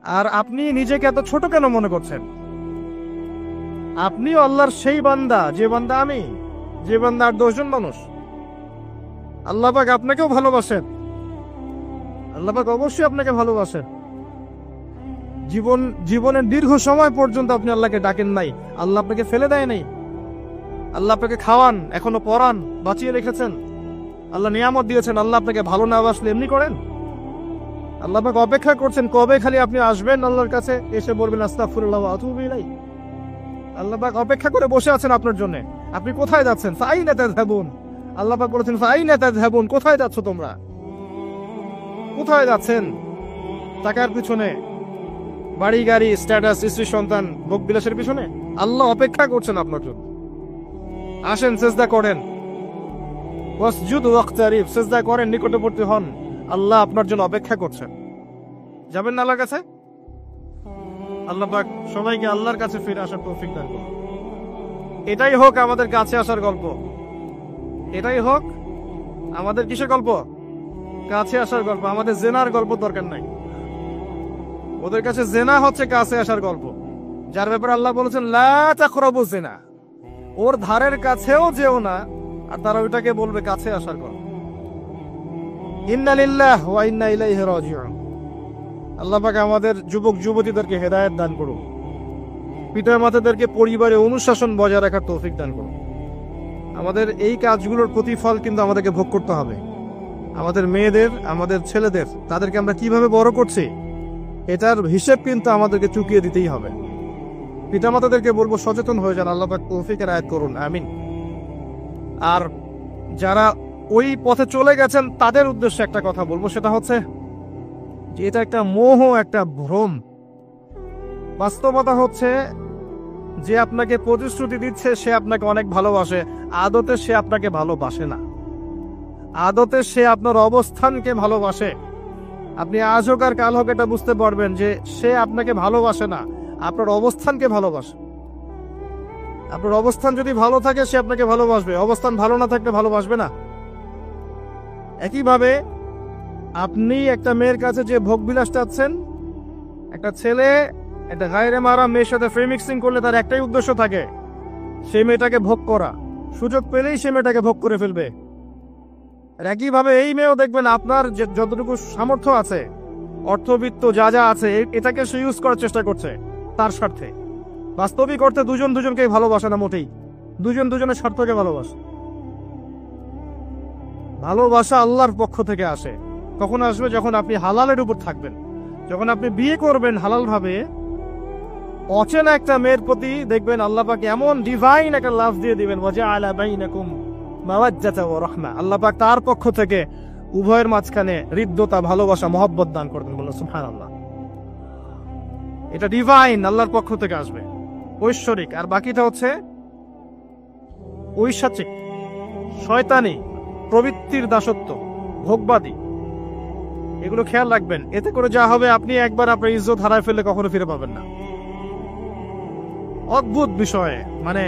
আর আপনি নিজেকে এত ছোট কেন মনে করছেন? আপনিও আল্লাহর সেই বান্দা, যে বান্দা আমি, যে বান্দা আর 10 জন মানুষ। আল্লাহ পাক আপনাকেও ভালোবাসেন, আল্লাহ পাক অবশ্যই আপনাকে ভালোবাসেন। জীবনের দীর্ঘ সময় পর্যন্ত আপনি আল্লাহকে ডাকেন নাই, আল্লাহ আপনাকে ফেলে দেয় নাই। আল্লাহ আপনাকে খাওয়ান, এখনো পরান, বাঁচিয়ে রেখেছেন, আল্লাহ নিয়ামত দিয়েছেন। আল্লাহ আপনাকে ভালো না বাসলে এমনি করেন? আল্লাহ পাক অপেক্ষা করছেন কবে খালি আপনি আসবেন আল্লাহর কাছে, এসে বলবেন আস্তাগফিরুল্লাহ ওয়া আতুবু ইলাইহি। আল্লাহ পাক অপেক্ষা করে বসে আছেন আপনার জন্য। আপনি কোথায় যাচ্ছেন? ফাআইনা তাযহাবুন। আল্লাহ পাক বলেছেন ফাআইনা তাযহাবুন, কোথায় যাচ্ছ তোমরা? কোথায় যাচ্ছেন? টাকার পিছনে, বাড়ি গাড়ি, স্ট্যাটাস, স্ত্রী সন্তান, ভোগ বিলাসের পিছনে? আল্লাহ অপেক্ষা করছেন আপনার জন্য। আসেন, সিজদা করেন, ওয়াসজুদু ওয়াকতারিব, সিজদা করেন, নিকটবর্তী হন। আল্লাহ আপনার জন্য অপেক্ষা করছেন। যাবেন না আল্লাহর কাছে? আল্লাহ পাক সবাইকে আল্লাহর কাছে ফিরে আসার তৌফিক দান করুন। এটাই হোক আমাদের কাছে আসার গল্প, এটাই হোক আমাদের কিসের গল্প? কাছে আসার গল্প। আমাদের জেনার গল্প দরকার নাই। ওদের কাছে জেনা হচ্ছে কাছে আসার গল্প, যার ব্যাপারে আল্লাহ বলেছেন লা তাকরাবু জিনা, ওর ধারের কাছেও যেও না, আর তারা ওইটাকে বলবে কাছে আসার গল্প। ইন্না লিল্লাহি ওয়া ইন্না ইলাইহি রাজিউন। আল্লাহ পাক আমাদের যুবক যুবতীদেরকে হেদায়েত দান করুন, পিতা মাতাদেরকে পরিবারে অনুশাসন বজায় রাখার তৌফিক দান করুন। আমাদের এই কাজগুলোর প্রতিফল কিন্তু আমাদেরকে ভোগ করতে হবে। আমাদের মেয়েদের, আমাদের ছেলেদের, তাদেরকে আমরা কিভাবে বড় করছি এটার হিসেব কিন্তু আমাদেরকে চুকিয়ে দিতেই হবে। পিতামাতাদেরকে বলবো সচেতন হয়ে যান। আল্লাহ পাক তৌফিকের আয়াত করুন, আমিন। আর যারা ওই পথে চলে গেছেন তাদের উদ্দেশ্যে একটা কথা বলবো, সেটা হচ্ছে যে এটা একটা মোহ, একটা ভ্রম। বাস্তবতা হচ্ছে যে আপনাকে প্রতিশ্রুতি দিচ্ছে সে আপনাকে অনেক ভালোবাসে, আদতে সে আপনাকে ভালোবাসে না। আদতে সে আপনার অবস্থানকে ভালোবাসে। আপনি আজ হোক আর কাল হোক এটা বুঝতে পারবেন যে সে আপনাকে ভালোবাসে না, আপনার অবস্থানকে ভালোবাসে। আপনার অবস্থান যদি ভালো থাকে সে আপনাকে ভালোবাসবে, অবস্থান ভালো না থাকলে ভালোবাসবে না। একইভাবে আপনি একটা মেয়ের কাছে যে ভোগবিলাস চাচ্ছেন, একটা ছেলে একটা গায়রে মারা মেয়ের সাথে ফ্রেমিক্সিং করলে তার একটাই উদ্দেশ্য থাকে, সেই মেয়েটাকে ভোগ করা। সুযোগ পেলেই সে মেয়েটাকে ভোগ করে ফেলবে। আর একইভাবে এই মেয়েও দেখবেন আপনার যতটুকু সামর্থ্য আছে, অর্থবিত্ত যা যা আছে, এটাকে সে ইউজ করার চেষ্টা করছে তার স্বার্থে। বাস্তবিক অর্থে দুজন দুজনকে ভালোবাসে না মোটেই, দুজন দুজনের স্বার্থকে ভালোবাসে। ভালোবাসা আল্লাহর পক্ষ থেকে আসে। কখন আসবে? যখন আপনি হালালের উপর থাকবেন, যখন আপনি বিয়ে করবেন হালাল ভাবে। অচেনা একটা মেয়ের প্রতি দেখবেন আল্লাহ পাক এমন ডিভাইন একটা লাভ দিয়ে দিবেন, ওয়াজআলা বাইনাকুম মাওয়াজ্জাতা ওয়া রাহমা। আল্লাহ পাক তার পক্ষ থেকে উভয়ের মাঝখানে হৃদ্যতা, ভালোবাসা, মহব্বত দান করবেন। বলুন সুবহানাল্লাহ। এটা ডিভাইন, আল্লাহর পক্ষ থেকে আসবে, ঐশ্বরিক। আর বাকিটা হচ্ছে ঐশাচিক, শয়তানি, প্রবৃত্তির দাসত্ব, ভোগবাদী। এগুলো খেয়াল রাখবেন। এতে করে যা হবে, আপনি একবার আপনার ইজ্জত হারায় ফেললে কখনো ফিরে পাবেন না। অদ্ভুত বিষয়, মানে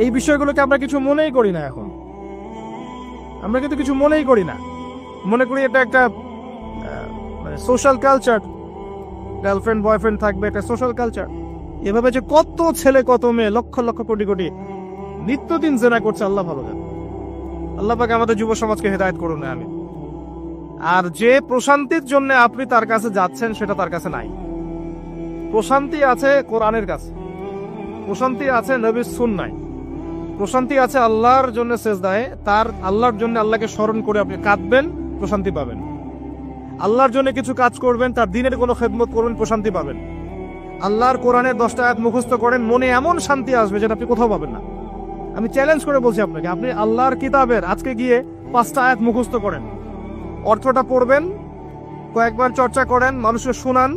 এই বিষয়গুলোকে আমরা কিছু মনেই করি না এখন। আমরা কিন্তু কিছু মনেই করি না, মনে করি এটা একটা মানে সোশ্যাল কালচার। গার্লফ্রেন্ড বয়ফ্রেন্ড থাকবে, এটা সোশ্যাল কালচার। এভাবে যে কত ছেলে কত মেয়ে, লক্ষ লক্ষ কোটি কোটি নিত্যদিন জেনা করছে, আল্লাহ ভালো জানে। আল্লাহ পাক আমাদের যুব সমাজকে হেদায়েত করুন, আমিন। আর যে প্রশান্তির জন্য আপনি তার কাছে যাচ্ছেন সেটা তার কাছে নাই। প্রশান্তি আছে কোরআনের কাছে, প্রশান্তি আছে নবীর সুন্নায়, প্রশান্তি আছে আল্লাহর জন্য সেজদায়। তার আল্লাহর জন্য আল্লাহকে স্মরণ করে আপনি কাঁদবেন, প্রশান্তি পাবেন। আল্লাহর জন্য কিছু কাজ করবেন, তার দিনের কোনো খেদমত করবেন, প্রশান্তি পাবেন। আল্লাহর কোরআনের 10টা আয়াত মুখস্থ করেন, মনে এমন শান্তি আসবে যেটা আপনি কোথাও পাবেন না। আমি চ্যালেঞ্জ করে বলছি আপনাকে, আপনি আল্লাহর কিতাবের আজকে গিয়ে 5টা আয়াত মুখস্থ করেন, অর্থটা পড়বেন, কয়েকবার চর্চা করেন, মানুষকে শোনান,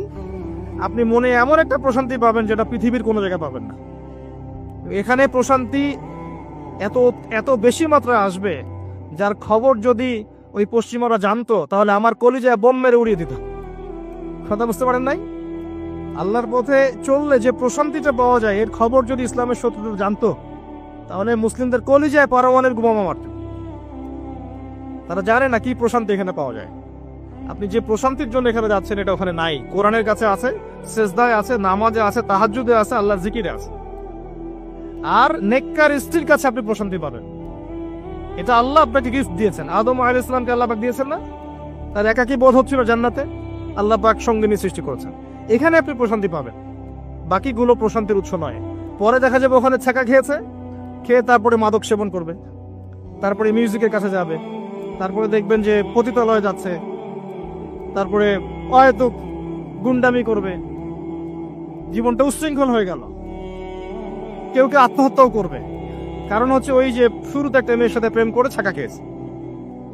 আপনি মনে এমন একটা প্রশান্তি পাবেন যেটা পৃথিবীর কোনো জায়গায় পাবেন না। এখানে প্রশান্তি এত এত বেশি মাত্রায় আসবে, যার খবর যদি ওই পশ্চিমারা জানতো তাহলে আমার কলিজায় বোম মেরে উড়িয়ে দিত। কথা বুঝতে পারেন নাই? আল্লাহর পথে চললে যে প্রশান্তিটা পাওয়া যায়, এর খবর যদি ইসলামের শত্রুরা জানতো তাহলে মুসলিমদের কলিজায় পারমাণবিক বোমা মারত। তারা জানে না কি প্রশান্তি এখানে পাওয়া যায়। আপনি যে প্রশান্তির জন্য এখানে যাচ্ছেন এটা ওখানে নাই। কোরআনের কাছে আছে, সেজদায় আছে, নামাজে আছে, তাহাজ্জুদে আছে, আল্লাহর জিকিরে আছে। আর নেককার স্ত্রীর কাছে আপনি প্রশান্তি পাবেন। এটা আল্লাহ আপনাকে গিফট দিয়েছেন। আদম আলাইহিস সালামকে আল্লাহ পাক দিয়েছেন না? তার একাকী বোধ হচ্ছিল জান্নাতে, আল্লাহ পাক সঙ্গিনী সৃষ্টি করেছেন। এখানে আপনি প্রশান্তি পাবেন, বাকিগুলো প্রশান্তির উৎস নয়। পরে দেখা যাবে ওখানে ছাকা খেয়েছে, খেয়ে তারপরে মাদক সেবন করবে, তারপরে মিউজিকের কাছে যাবে, তারপরে দেখবেন যে পতিতালয়ে যাচ্ছে, তারপরে হয়তো গুন্ডামি করবে, জীবনটা উচ্ছৃঙ্খল হয়ে গেল। কেউ কেউ আত্মহত্যাও করবে, কারণ হচ্ছে ওই যে শুরুতে একটা মেয়ের সাথে প্রেম করে ছাকা খেয়েছে,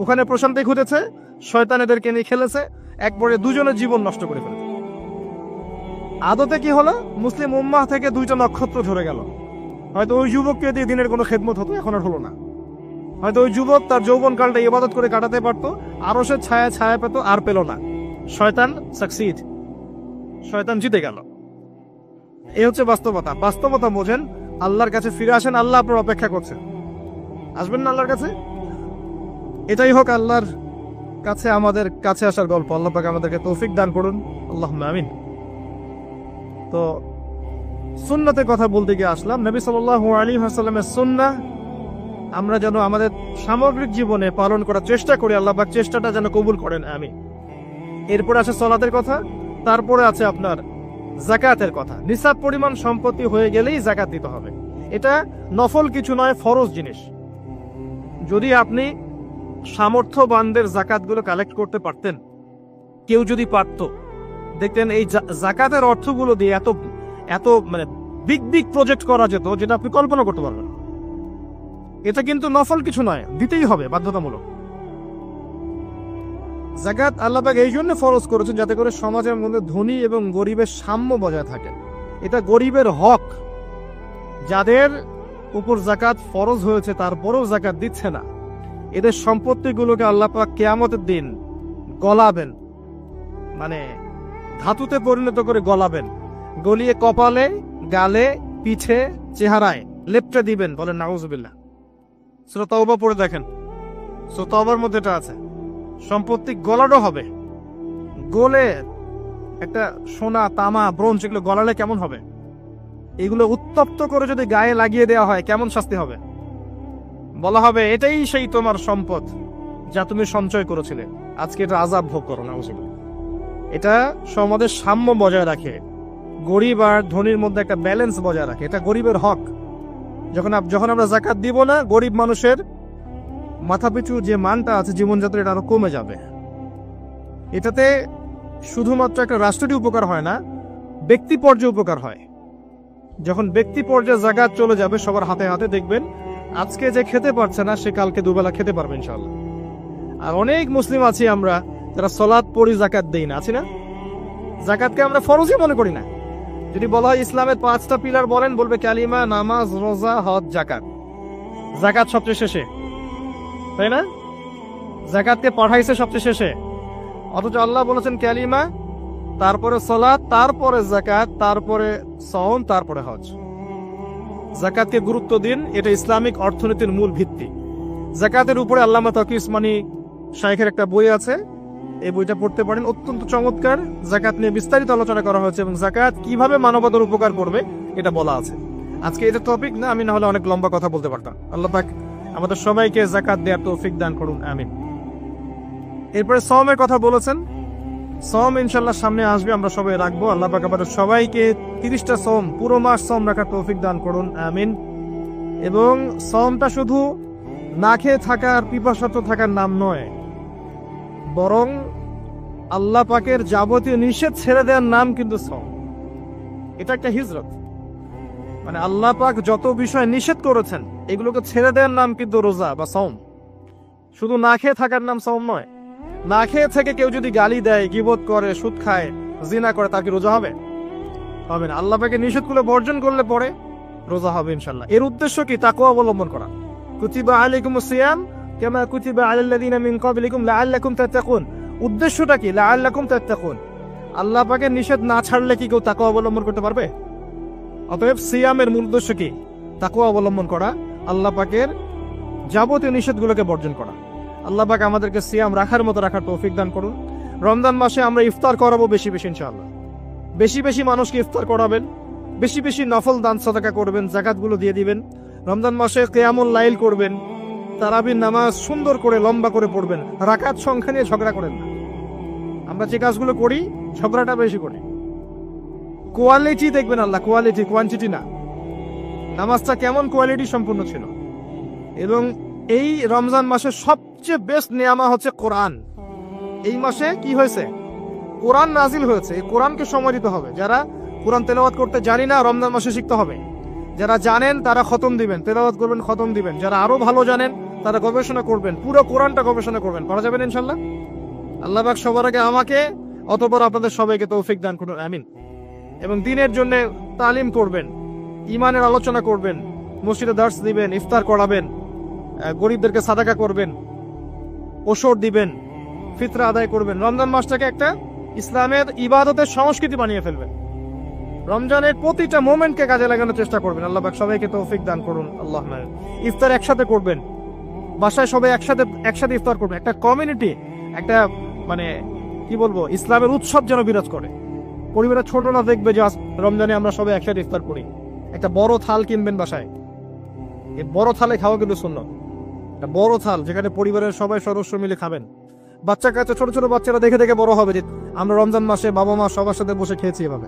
ওখানে প্রশান্তি খুঁজেছে, শয়তান এদেরকে নিয়ে খেলেছে, একবারে দুজনের জীবন নষ্ট করে ফেলেছে। আদতে কি হলো, মুসলিম উম্মাহ থেকে দুইটা নক্ষত্র ধরে গেল। হয়তো ওই যুবককে দিয়ে দিনের কোনো খেদমত হতো, এখন আর হলো না। হয়তো ওই যুবক তার যৌবনকালটা ইবাদত করে কাটাতে পারতো, আরো সে ছায়া ছায়া পেত, আর পেল না। শয়তান সাকসিড, শয়তান জিতে গেল। এই হচ্ছে বাস্তবতা। বাস্তবতা বোঝেন, আল্লাহর কাছে ফিরে আসেন, আল্লাহ আপনার অপেক্ষা করছেন। আসবেন না আল্লাহর কাছে? এটাই হোক আল্লাহর কাছে আমাদের কাছে আসার গল্প। আল্লাহ পাক আমাদেরকে তৌফিক দান করুন, আল্লাহুম্মা আমিন। তো সুন্নতের কথা বলতে গিয়ে আসলাম। নবী সাল্লাল্লাহু আলাইহি ওয়াসাল্লামের সুন্নাহ আমরা যেন আমাদের সামগ্রিক জীবনে পালন করার চেষ্টা করি, আল্লাহ পাক চেষ্টাটা যেন কবুল করেন, আমিন। এরপরে আছে সালাতের কথা, তারপরে আছে আপনার যাকাতের কথা। নিসাব পরিমাণ সম্পত্তি হয়ে গেলেই যাকাত দিতে হবে। এটা নফল কিছু নয়, ফরজ জিনিস। যদি আপনি সামর্থ্যবানদের যাকাতগুলো কালেক্ট করতে পারতেন, কেউ যদি পারত, দেখতেন এই যাকাতের অর্থগুলো দিয়ে এত এত মানে বিগ বিগ প্রজেক্ট করা যেত, যেটা আপনি কল্পনা করতে পারবেন। এটা কিন্তু নফল কিছু নয়, দিতেই হবে বাধ্যতামূলক। যাকাত আল্লাহ পাক এই জন্য ফরজ করেছেন যাতে করে সমাজের মধ্যে ধনী এবং গরিবের সাম্য বজায় থাকে। এটা গরিবের হক। যাদের উপর যাকাত ফরজ হয়েছে তারপরেও যাকাত দিচ্ছে না, এদের সম্পত্তিগুলোকে আল্লাহ পাক কিয়ামতের দিন গলাবেন, মানে ধাতুতে পরিণত করে গলাবেন, গলিয়ে কপালে, গালে, পিঠে, চেহারায় লেপটে দিবেন। বলেন নাউজুবিল্লাহ। সূরা তাওবা পড়ে দেখেন, সূরা তাওবার মধ্যে এটা আছে। সম্পত্তি গলানো হবে, গলে একটা সোনা, তামা, ব্রোঞ্জ এগুলো গলালে কেমন হবে? এগুলো উত্তপ্ত করে যদি গায়ে লাগিয়ে দেওয়া হয় কেমন শাস্তি হবে? বলা হবে এটাই সেই তোমার সম্পদ যা তুমি সঞ্চয় করেছিলে, আজকে এটা আযাব ভোগ করো। নাউজুবিল্লাহ। এটা সমাজের সাম্য বজায় রাখে, গরিব আর ধনীর মধ্যে একটা ব্যালেন্স বজায় রাখে। এটা গরিবের হক। যখন আমরা যাকাত দিব না, গরিব মানুষের মাথাপিছু যে মানটা আছে জীবনযাত্রা, এটা আরো কমে যাবে। এটাতে শুধুমাত্র একটা রাষ্ট্রেরই উপকার হয় না, ব্যক্তি পর্যায়ে উপকার হয়। যখন ব্যক্তি পর্যায়ে যাকাত চলে যাবে সবার হাতে হাতে, দেখবেন আজকে যে খেতে পারছে না সে কালকে দুবেলা খেতে পারবে ইনশাআল্লাহ। আর অনেক মুসলিম আছি আমরা যারা সালাত পড়ি, যাকাত দেই না, আছি না? যাকাতকে আমরা ফরজই মনে করি না। যদি বলা হয় ইসলামের 5টা পিলার বলেন, বলবে কালিমা, নামাজ, রোজা, হজ, যাকাত। যাকাত সবচেয়ে শেষে, তাই না? যাকাতকে পাঠাইছে সবচেয়ে শেষে, অথচ আল্লাহ বলেছেন কালিমা, তারপরে সালাত, তারপরে যাকাত, তারপরে সাওম, তারপরে হজ। যাকাতকে গুরুত্ব দিন, এটা ইসলামিক অর্থনীতির মূল ভিত্তি। যাকাতের উপরে আল্লামা তাকি উসমানী শাইখের একটা বই আছে, এই বইটা পড়তে পারেন, অত্যন্ত চমৎকার। যাকাত নিয়ে বিস্তারিত আলোচনা করা হয়েছে এবং যাকাত কিভাবে মানবতার উপকার করবে এটা বলা আছে। আজকে এটা টপিক না, আমি না হলে অনেক লম্বা কথা বলতে পারতাম। আল্লাহ পাক আমাদের সবাইকে যাকাত দেওয়ার তৌফিক দান করুন, আমিন। এরপরে সাওমের কথা বলেছেন, সাওম ইনশাআল্লাহ সামনে আসবে, আমরা সবাই রাখবো। আল্লাহ পাক আমাদের সবাইকে 30টা সাওম, পুরো মাস সাওম রাখার তৌফিক দান করুন, আমিন। এবং সাওমটা শুধু না খেয়ে থাকার, পিপাসার্ত থাকার নাম নয়, বরং আল্লাহ পাকের যাবতীয় নিষেধ ছেড়ে দেওয়ার নাম কিন্তু সাওম। এটা একটা হিজরত। মানে আল্লাহ পাক যত বিষয় নিষেধ করেছেন এগুলোকে ছেড়ে দেওয়ার নাম কিন্তু রোজা বা সাওম। শুধু না খেয়ে থাকার নাম সাওম নয়। না খেয়ে থেকে কেউ যদি গালি দেয়, গীবত করে, সুদ খায়, জিনা করে, তার কি রোজা হবে? হবে না। আল্লাহ পাকের নিষেধগুলো বর্জন করলে পরে রোজা হবে ইনশাআল্লাহ। এর উদ্দেশ্য কি? তাকওয়া অবলম্বন করা। কুতিবা আলাইকুমুস সিয়াম কামা কুতিবা আলাল লাযিনা মিন ক্বাবলিকুম লাআল্লাকুম তাত্তাকুন। উদ্দেশ্যটা কি? লাআল্লাকুম তাত্তাকুন। আল্লাহ পাকের নিষেধ না ছাড়লে কি কেউ তাকওয়া অবলম্বন করতে পারবে? অতএব সিয়ামের মূল উদ্দেশ্য কি? তাকওয়া অবলম্বন করা, আল্লাহ পাকের যাবতীয় নিষেধগুলোকে বর্জন করা। আল্লাহ পাক আমাদেরকে সিয়াম রাখার মতো রাখার তৌফিক দান করুন। রমজান মাসে আমরা ইফতার করাবো বেশি বেশি ইনশাআল্লাহ। বেশি বেশি মানুষকে ইফতার করাবেন, বেশি বেশি নফল দান সাদাকা করবেন, যাকাতগুলো দিয়ে দিবেন। রমজান মাসে কিয়ামুল লাইল করবেন, তারাবির নামাজ সুন্দর করে লম্বা করে পড়বেন। রাকাত সংখ্যা নিয়ে ঝগড়া করেন না। আমরা যে কাজগুলো করি ঝগড়াটা বেশি করি। কোয়ালিটি দেখবেন আল্লাহ, কোয়ালিটি, কোয়ান্টিটি না। নামাজটা কেমন কোয়ালিটি সম্পূর্ণ ছিল। এবং এই রমজান মাসের সবচেয়ে বেস্ট নিয়ামা হচ্ছে কোরআন। এই মাসে কি হয়েছে? কোরআন নাজিল হয়েছে। এই কোরআনকে সময় দিতে হবে। যারা কোরআন তেলাওয়াত করতে জানি না, রমজান মাসে শিখতে হবে। যারা জানেন তারা খতম দিবেন, তেলাওয়াত করবেন, খতম দিবেন। যারা আরো ভালো জানেন তারা গবেষণা করবেন, পুরো কোরআনটা গবেষণা করবেন। পারা যাবেন ইনশাল্লাহ। আল্লাহ পাক সবার আগে আমাকে, অতঃপর আপনাদের সবাইকে তৌফিক দান করুন, আমিন। এবং দ্বীনের জন্য তালিম করবেন, ইমানের আলোচনা করবেন, মসজিদে দার্স দিবেন, ইফতার করাবেন, গরিবদেরকে সাদাকা করবেন, ওষুধ দিবেন, ফিতরা আদায় করবেন। রমজান মাসটাকে একটা ইসলামের ইবাদতের সংস্কৃতি বানিয়ে ফেলবেন। রমজানের প্রতিটা মোমেন্টকে কাজে লাগানোর চেষ্টা করবেন। আল্লাহ পাক সবাইকে তৌফিক দান করুন, আল্লাহ। ইফতার একসাথে করবেন, বাসায় সবাই একসাথে ইফতার করবেন। একটা কমিউনিটি, একটা মানে কি বলবো, ইসলামের উৎসব যেন বিরাজ করে। পরিবারের ছোটরা দেখবে যে রমজানে আমরা সবাই একসাথে ইফতার করি। একটা বড় থাল কিনবেন বাসায়, এই বড় থালে খাওয়া কিন্তু সুন্নাত। একটা বড় থাল যেখানে পরিবারের সবাই সদস্য মিলে খাবেন। বাচ্চা কাচ্চা, ছোট ছোট বাচ্চারা দেখে দেখে বড় হবে যে আমরা রমজান মাসে বাবা মা সবার সাথে বসে খেয়েছি। এভাবে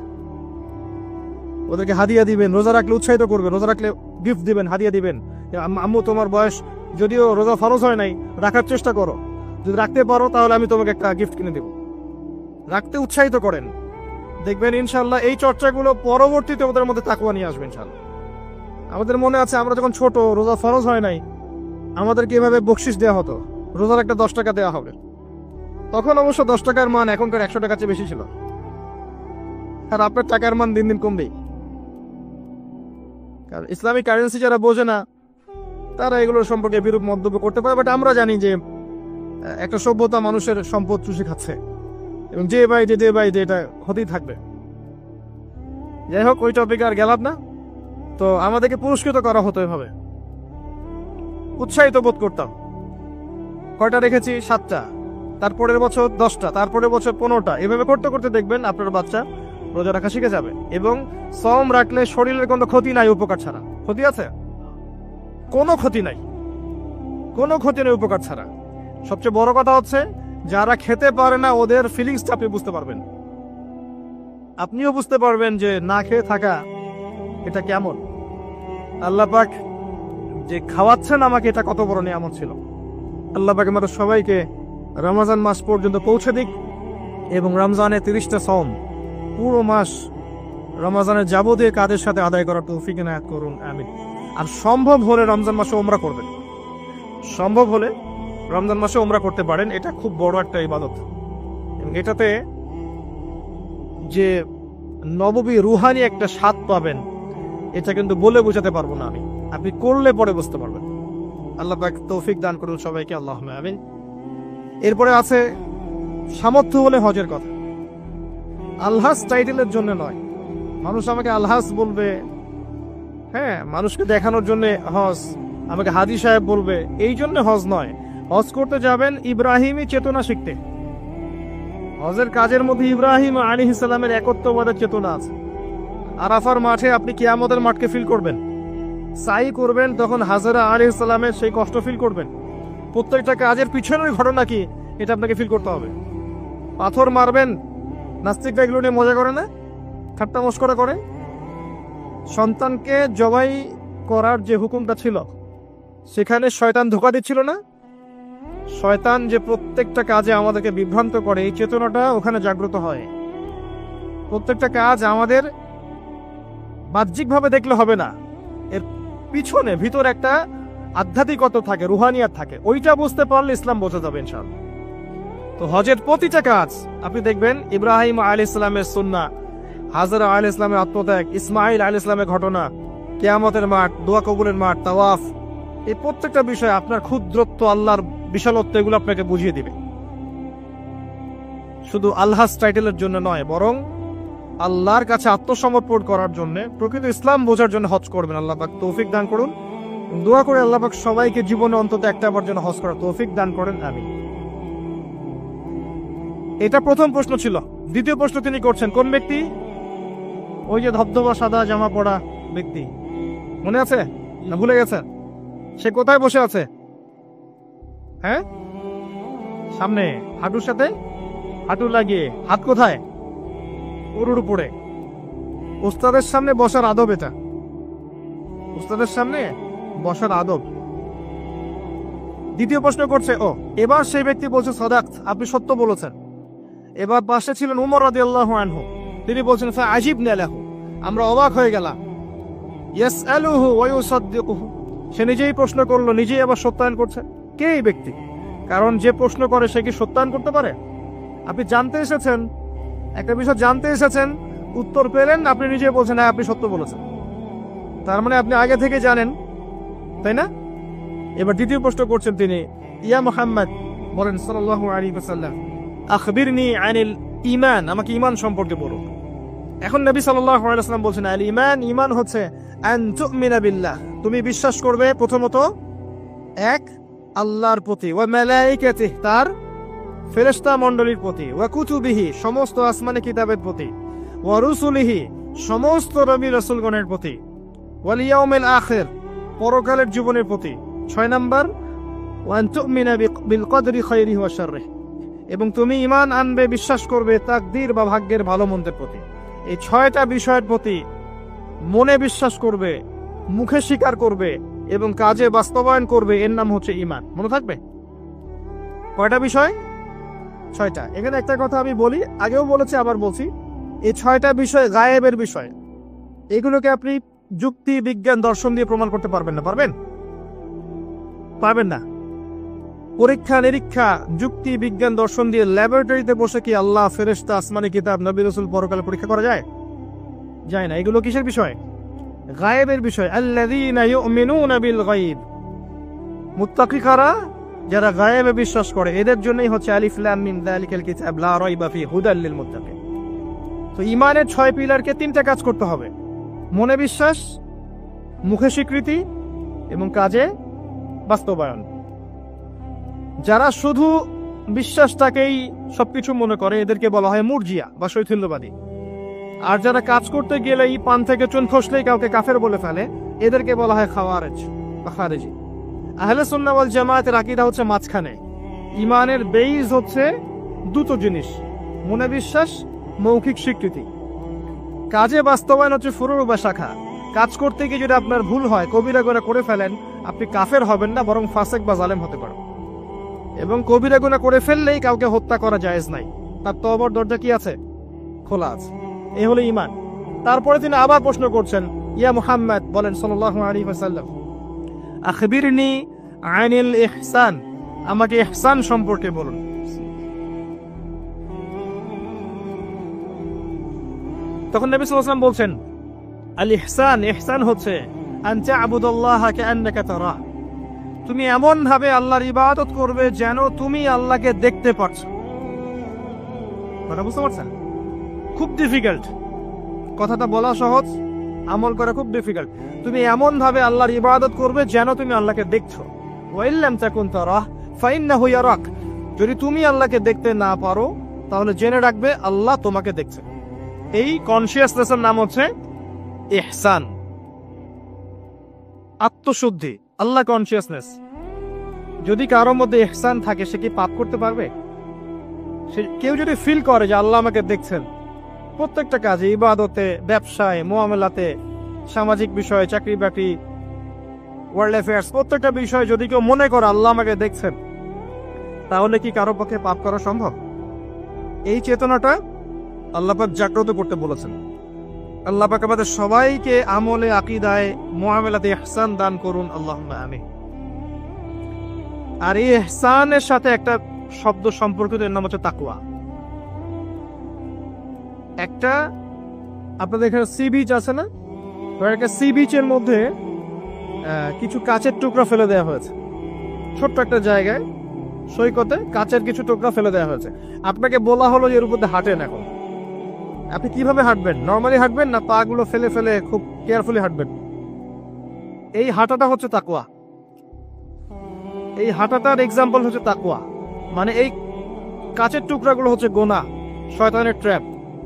ওদেরকে হাদিয়া দিবেন। রোজা রাখলে উৎসাহিত করবেন, রোজা রাখলে গিফট দিবেন, হাদিয়া দিবেন। আম্মু, তোমার বয়স যদিও রোজা ফরজ হয় নাই, রাখার চেষ্টা করো। যদি রাখতে পারো তাহলে আমি তোমাকে একটা গিফট কিনে দেব। রাখতে উৎসাহিত করেন, দেখবেন ইনশাল্লাহ এই চর্চাগুলো পরবর্তীতে ওদের মধ্যে তাকওয়া নিয়ে আসবে ইনশাল্লাহ। আমাদের মনে আছে আমরা যখন ছোট, রোজা ফরজ হয় নাই, আমাদেরকে এভাবে বকশিস দেওয়া হতো। রোজার একটা 10 টাকা দেওয়া হবে। তখন অবশ্য 10 টাকার মান এখনকার 100 টাকার চেয়ে বেশি ছিল। আর আপনার টাকার মান দিন দিন কমবেই। কারণ ইসলামিক কারেন্সি যারা বোঝে না তারা এগুলোর সম্পর্কে বিরূপ মন্তব্য করতে পারে। বাট আমরা জানি যে একটা সভ্যতা মানুষের সম্পদ চুষে খাচ্ছে, এবং যে বাই যে এটা হতেই থাকবে। যাই হোক, ওই টপিকে আর গেলাম না। তো আমাদেরকে পুরস্কৃত করা হতো এভাবে, উৎসাহিত বোধ করতাম। কয়টা রেখেছি? 7টা। তারপরের বছর 10টা, তারপরের বছর 15টা। এভাবে করতে করতে দেখবেন আপনার বাচ্চা রোজা রাখা শিখে যাবে। এবং সওম রাখলে শরীরের কোনো ক্ষতি নাই, উপকার ছাড়া। ক্ষতি আছে? কোনো ক্ষতি নাই, কোনো ক্ষতি নেই উপকার ছাড়া। সবচেয়ে বড় কথা হচ্ছে যারা খেতে পারে না ওদের ফিলিংসটা আপনি বুঝতে পারবেন। আপনিও বুঝতে পারবেন যে না খেয়ে থাকা এটা কেমন। আল্লাহ পাক যে খাওয়াচ্ছেন আমাকে, এটা কত বড় নিয়ামত ছিল। আল্লাহ পাক আমাদের সবাইকে রমজান মাস পর্যন্ত পৌঁছে দিক, এবং রমজানের 30টা সওম পুরো মাস রমজানের যাবতীয় কাজের সাথে আদায় করার তৌফিক এনায়েত করুন, আমিন। আর সম্ভব হলে রমজান মাসে ওমরা করবেন। সম্ভব হলে রমজান মাসে ওমরা করতে পারেন। এটা খুব বড় একটা ইবাদত, এবং এটাতে যে নববী রুহানি একটা স্বাদ পাবেন, এটা কিন্তু বলে বোঝাতে পারবো না আমি। আপনি করলে পরে বুঝতে পারবেন। আল্লাহ পাক তৌফিক দান করুন সবাইকে, আল্লাহুম্মা আমিন। এরপরে আছে সামর্থ্য হলে হজের কথা। আলহাজ টাইটেলের জন্য নয়। মানুষ আমাকে আলহাজ বলবে, হ্যাঁ, মানুষকে দেখানোর জন্য হজ, আমাকে হাজি সাহেব বলবে, এই জন্য হজ নয়। হজ করতে যাবেন ইব্রাহিমী চেতনা শিখতে। হজের কাজের মধ্যে ইব্রাহিম আলাইহিস সালামের একত্ববাদের চেতনা আছে। আরাফার মাঠে আপনি কিয়ামতের মাঠকে ফিল করবেন। সাই করবেন, তখন হাজরা আলাইহিস সালামের সেই কষ্ট ফিল করবেন। প্রত্যেকটা কাজের পিছনের ঘটনা কি, এটা আপনাকে ফিল করতে হবে। পাথর মারবেন, নাস্তিকরা এগুলো নিয়ে মজা করে না, ঠাট্টা মশকরা করে। সন্তানকে জবাই করার যে হুকুমটা ছিল, সেখানে শয়তান ধোঁকা দিচ্ছিল না? শয়তান যে প্রত্যেকটা কাজে আমাদেরকে বিভ্রান্ত করে, এই চেতনাটা ওখানে জাগ্রত হয়। প্রত্যেকটা কাজ আমাদের বাহ্যিকভাবে দেখলে হবে না, এর পিছনে ভিতর একটা আধ্যাত্মিকতা থাকে, রুহানিয়াত থাকে। ওইটা বুঝতে পারলে ইসলাম বোঝা যাবে ইনশাআল্লাহ। তো হজের প্রতিটা কাজ আপনি দেখবেন ইব্রাহিম আলাইহিস সালামের সুন্নাহ, হাজরা আলাইহিস সালামের আত্মত্যাগ, ইসমাইল আলাইহিস সালামের ঘটনা, কিয়ামতের মাঠ, দোয়া কবুলের মাঠ, তাওয়াফ, এই প্রত্যেকটা বিষয় আপনার ক্ষুদ্রত্ব, আল্লাহর বিশালত্ব, এগুলো আপনাকে বুঝিয়ে দিবে। শুধু আলহাজ টাইটেলের জন্য নয়, বরং আল্লাহর কাছে আত্মসমর্পণ করার জন্য, প্রকৃত ইসলাম বোঝার জন্য হজ করবেন। আল্লাহ পাক তৌফিক দান করুন। দোয়া করে আল্লাহ পাক সবাইকে জীবনে অন্তত একটা বার যেন হজ করার তৌফিক দান করেন, আমিন। এটা প্রথম প্রশ্ন ছিল। দ্বিতীয় প্রশ্ন তিনি করছেন, কোন ব্যক্তি? ওই যে ধবধবা সাদা জামা পরা ব্যক্তি, মনে আছে না ভুলে গেছেন? সে কোথায় বসে আছে? হ্যাঁ, সামনে, হাঁটুর সাথে হাঁটু লাগিয়ে। হাত কোথায়? উরুর উপরে। উস্তাদের সামনে বসার আদব এটা, উস্তাদের সামনে বসার আদব। দ্বিতীয় প্রশ্ন করছে, ও এবার সেই ব্যক্তি বলছে সাদাক, আপনি সত্য বলেছেন। এবার পাশে ছিলেন উমর রাদিয়াল্লাহু আনহু, তিনি বলছেন ফাআজিবনা লাহু, আমরা অবাক হয়ে গেলাম। ইয়াসআলুহু ওয়া ইউসাদ্দিকুহু, সে নিজেই প্রশ্ন করলো, নিজেই আবার সত্যায়ন করছে। কে এই ব্যক্তি? কারণ যে প্রশ্ন করে সে কি সত্যায়ন করতে পারে? আপনি জানতে এসেছেন, একটা বিষয় জানতে এসেছেন, উত্তর পেলেন, আপনি নিজেই বলছেন হ্যাঁ আপনি সত্য বলেছেন, তার মানে আপনি আগে থেকে জানেন, তাই না? এবার দ্বিতীয় প্রশ্ন করছেন তিনি, ইয়া মুহাম্মদ, বলেন সাল্লাল্লাহু আলাইহি ওয়াসাল্লাম, আখবিরনি আনিল ঈমান, আমাকে ঈমান সম্পর্কে বলুন। এখন নবী সাল্লাল্লাহু আলাইহি ওয়াসাল্লাম বলছেন, আল ঈমান, ঈমান হচ্ছে আন তুমিনা বিল্লাহ, তুমি বিশ্বাস করবে প্রথমত এক আল্লাহর প্রতি, ওয়া মালাইকাতিহি, তার ফেরেশতা মণ্ডলীর প্রতি, ওয়া কুতুবিহি, সমস্ত আসমানি কিতাবের প্রতি, ওয়া রুসুলিহি, সমস্ত নবী রাসূলগণের প্রতি, ওয়াল ইয়াউমিল আখির, পরকালের জীবনের প্রতি। 6 নাম্বার, ওয়া আন তুমিনা বিল কদরি খায়রিহি ওয়া শাররিহি, এবং তুমি ঈমান আনবে, বিশ্বাস করবে তাকদীর বা ভাগ্যের ভালো মন্দের প্রতি। এই 6টা বিষয়ের প্রতি মনে বিশ্বাস করবে, মুখে স্বীকার করবে এবং কাজে বাস্তবায়ন করবে, এর নাম হচ্ছে ঈমান। মনে থাকবে? কয়টা বিষয়? 6টা। এখানে একটা কথা আমি বলি, আগেও বলেছি আবার বলছি, এই 6টা বিষয় গায়েবের বিষয়। এগুলোকে আপনি যুক্তি, বিজ্ঞান, দর্শন দিয়ে প্রমাণ করতে পারবেন না। পারবেন? পারবেন না। পরীক্ষা নিরীক্ষা, যুক্তি, বিজ্ঞান, দর্শন দিয়ে ল্যাবরেটরিতে বসে কি আল্লাহ, ফেরেশতা, আসমানি কিতাব, নবী রাসূল, পরকালে পরীক্ষা করা যায়? যায় না। এগুলো কিসের বিষয়? গায়েবের বিষয়। আল্লাযীনা ইউমিনুনা বিল গায়ব, মুত্তাকি কারা? যারা গায়েবে বিশ্বাস করে, এদের জন্যই হচ্ছে আলিফ লাম মিম যালিকাল কিতাব লা রাইবা ফি হুদাল লিল মুত্তাকিন। তো ঈমানের 6 পিলারকে 3টা কাজ করতে হবে: মনে বিশ্বাস, মুখে স্বীকৃতি এবং কাজে বাস্তবায়ন। যারা শুধু বিশ্বাসটাকেই সবকিছু মনে করে, এদেরকে বলা হয় মুরজিয়া বা শৈথিল্যবাদী। আর যারা কাজ করতে গেলেই পান থেকে চুন খসলেই কাউকে কাফের বলে ফেলে, এদেরকে বলা হয় খাওয়ারেজ বা খারেজি। আহলে সুন্নাহ ওয়াল জামায়াতের আকীদা হচ্ছে মাঝখানে। ঈমানের বেইজ হচ্ছে দুটো জিনিস: মনে বিশ্বাস, মৌখিক স্বীকৃতি। কাজে বাস্তবায়ন হচ্ছে ফুরু বা শাখা। কাজ করতে গিয়ে যদি আপনার ভুল হয়, কবিরা গুনাহ করে ফেলেন, আপনি কাফের হবেন না, বরং ফাসিক বা জালেম হতে পারেন। এবং কবিরা গুনাহ করে ফেললেই কাউকে হত্যা করা জায়েজ নাই, তার তওবার দরজা কি আছে? খোলা আছে। এই হলো ঈমান। তারপরে তিনি আবার প্রশ্ন করছেন, ইয়া মুহাম্মদ, বলেন সাল্লাল্লাহু আলাইহি ওয়াসাল্লাম, আখবিরনি আনিল ইহসান, আমাকে ইহসান সম্পর্কে বলুন। তখন নবী সাল্লাল্লাহু আলাইহি ওয়াসাল্লাম বলছেন, আল ইহসান, ইহসান হচ্ছে আন তা'বুদাল্লাহা কাআন্নাকা তারাহ, তুমি এমন ভাবে আল্লাহর ইবাদত করবে যেন তুমি আল্লাহকে দেখতে পাচ্ছো। কথা বুঝতে পারছেন? খুব ডিফিকাল্ট। কথাটা বলা সহজ, আমল করা খুব ডিফিকাল্ট। তুমি এমন ভাবে আল্লাহর ইবাদত করবে যেন তুমি আল্লাহকে দেখছো। ওয়া ইল্লাম তাকুন তারাহ ফাইন্নাহু ইয়ারাক, যদি তুমি আল্লাহকে দেখতে না পারো তাহলে জেনে রাখবে আল্লাহ তোমাকে দেখছে। এই কনসিয়াসনেসের নাম হচ্ছে ইহসান, আত্মশুদ্ধি, আল্লাহ কনসিয়াসনেস। যদি কারোর মধ্যে ইহসান থাকে, সে কি পাপ করতে পারবে? কেউ যদি ফিল করে যে আল্লাহ আমাকে দেখছেন, প্রত্যেকটা কাজে, ইবাদতে, ব্যবসায়, মুআমালাতে, সামাজিক বিষয়ে, চাকরি বাকরি, ওয়ার্ল্ড অ্যাফেয়ার্স, প্রত্যেকটা বিষয়ে যদি কেউ মনে করে আল্লাহ আমাকে দেখছেন, তাহলে কি কারো পক্ষে পাপ করা সম্ভব? এই চেতনাটা আল্লাহ পাক জাগ্রত করতে বলেছেন। আল্লাহ পাক আমাদের সবাইকে আমলে, আকীদায়, মুআমালাতে ইহসান দান করুন, আল্লাহুম্মা আমিন। আর এই ইহসানের সাথে একটা শব্দ সম্পর্কিত, এর নাম হচ্ছে তাকওয়া। একটা আপনাদের এখানে সি বিচ আছে না? একটা সি বিচের মধ্যে কিছু কাচের টুকরা ফেলে দেওয়া হয়েছে। ছোট্ট একটা জায়গায় সৈকতে কাচের কিছু টুকরা ফেলে দেওয়া হয়েছে। আপনাকে বলা হলো যে এর উপর দিয়ে হাঁটেন। এখন আপনি কিভাবে হাঁটবেন? নর্মালি হাঁটবেন না পা গুলো ফেলে ফেলে খুব কেয়ারফুলি হাঁটবেন? এই হাঁটাটা হচ্ছে তাকওয়া। এই হাঁটাটার এক্সাম্পল হচ্ছে তাকওয়া। মানে এই কাচের টুকরাগুলো হচ্ছে গোনা, শয়তানের ট্র্যাপ,